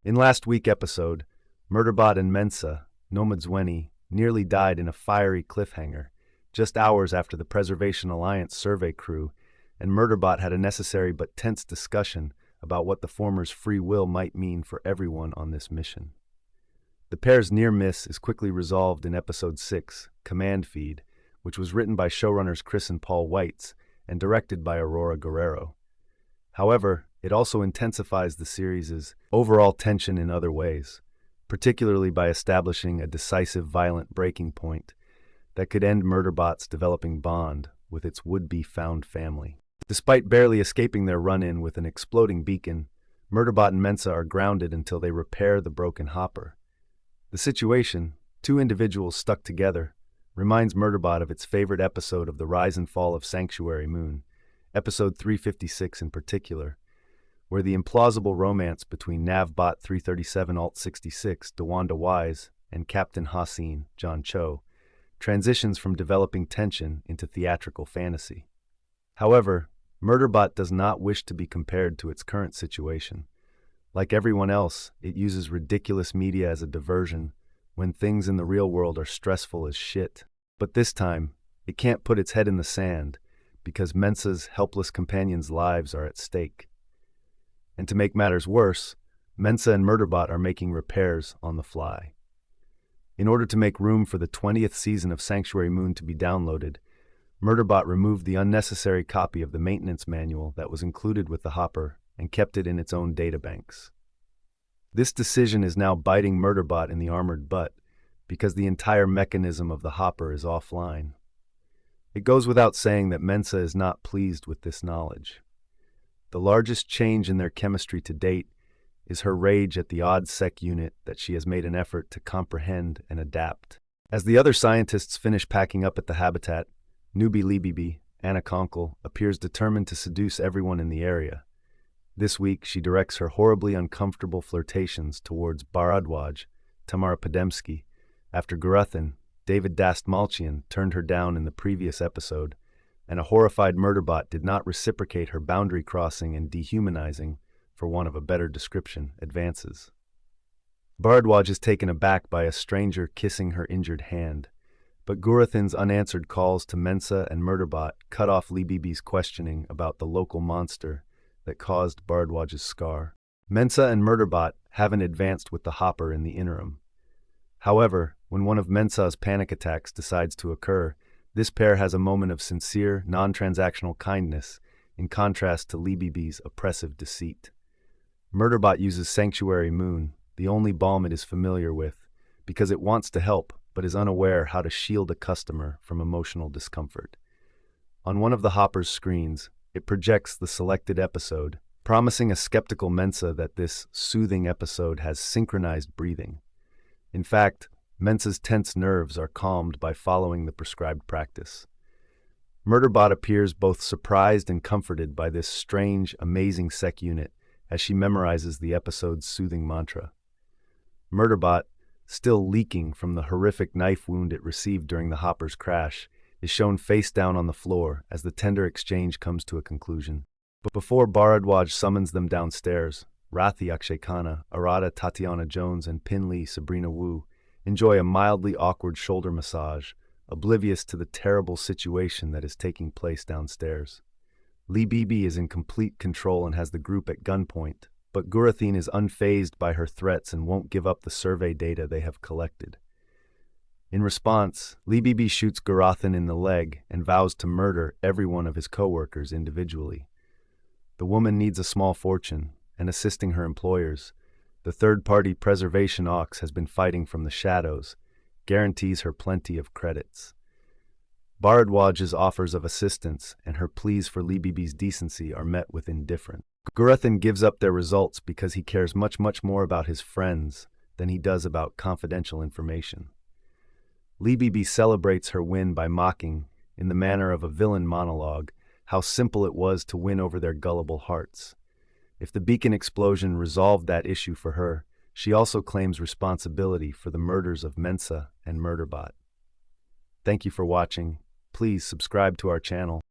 In last week's episode, Murderbot and Mensa, Nomadsweni, nearly died in a fiery cliffhanger, just hours after the Preservation Alliance survey crew and Murderbot had a necessary but tense discussion about what the former's free will might mean for everyone on this mission. The pair's near miss is quickly resolved in Episode 6, Command Feed, which was written by showrunners Chris and Paul Weitz and directed by Aurora Guerrero. However, it also intensifies the series' overall tension in other ways, particularly by establishing a decisive violent breaking point that could end Murderbot's developing bond with its would-be found family. Despite barely escaping their run-in with an exploding beacon, Murderbot and Mensa are grounded until they repair the broken hopper. The situation, two individuals stuck together, reminds Murderbot of its favorite episode of the rise and fall of Sanctuary Moon, episode 356 in particular, where the implausible romance between Navbot 337 Alt 66 DeWanda Wise and Captain Haseen John Cho transitions from developing tension into theatrical fantasy. However, Murderbot does not wish to be compared to its current situation. Like everyone else, it uses ridiculous media as a diversion when things in the real world are stressful as shit. But this time, it can't put its head in the sand because Mensa's helpless companions' lives are at stake. And to make matters worse, Mensa and Murderbot are making repairs on the fly. In order to make room for the 20th season of Sanctuary Moon to be downloaded, Murderbot removed the unnecessary copy of the maintenance manual that was included with the hopper and kept it in its own databanks. This decision is now biting Murderbot in the armored butt because the entire mechanism of the hopper is offline. It goes without saying that Mensa is not pleased with this knowledge. The largest change in their chemistry to date is her rage at the odd sec unit that she has made an effort to comprehend and adapt. As the other scientists finish packing up at the habitat, newbie Libibi, Anna Konkle, appears determined to seduce everyone in the area. This week, she directs her horribly uncomfortable flirtations towards Bharadwaj, Tamara Podemsky, after Guruthan, David Dastmalchian, turned her down in the previous episode, and a horrified Murderbot did not reciprocate her boundary-crossing and dehumanizing, for want of a better description, advances. Bharadwaj is taken aback by a stranger kissing her injured hand, but Guruthan's unanswered calls to Mensa and Murderbot cut off Libibi's questioning about the local monster that caused Bharadwaj's scar. Mensa and Murderbot haven't advanced with the hopper in the interim. However, when one of Mensa's panic attacks decides to occur, this pair has a moment of sincere, non-transactional kindness in contrast to Libibi's oppressive deceit. Murderbot uses Sanctuary Moon, the only balm it is familiar with, because it wants to help but is unaware how to shield a customer from emotional discomfort. On one of the hopper's screens, it projects the selected episode, promising a skeptical Mensa that this soothing episode has synchronized breathing. In fact, Mensa's tense nerves are calmed by following the prescribed practice. Murderbot appears both surprised and comforted by this strange, amazing sec unit as she memorizes the episode's soothing mantra. Murderbot, still leaking from the horrific knife wound it received during the hopper's crash, is shown face down on the floor as the tender exchange comes to a conclusion. But before Bharadwaj summons them downstairs, Rathi Akshay Khanna, Arada Tatiana Jones, and Pin Lee Sabrina Wu enjoy a mildly awkward shoulder massage, oblivious to the terrible situation that is taking place downstairs. Libibi is in complete control and has the group at gunpoint, but Guruthan is unfazed by her threats and won't give up the survey data they have collected. In response, Libibi shoots Guruthan in the leg and vows to murder every one of his co-workers individually. The woman needs a small fortune, and assisting her employers, the third-party Preservation Ox has been fighting from the shadows, guarantees her plenty of credits. Bharadwaj's offers of assistance and her pleas for Libibi's decency are met with indifference. Guruthan gives up their results because he cares much more about his friends than he does about confidential information. Libibi celebrates her win by mocking, in the manner of a villain monologue, how simple it was to win over their gullible hearts. If the beacon explosion resolved that issue for her, she also claims responsibility for the murders of Mensa and Murderbot. Thank you for watching. Please subscribe to our channel.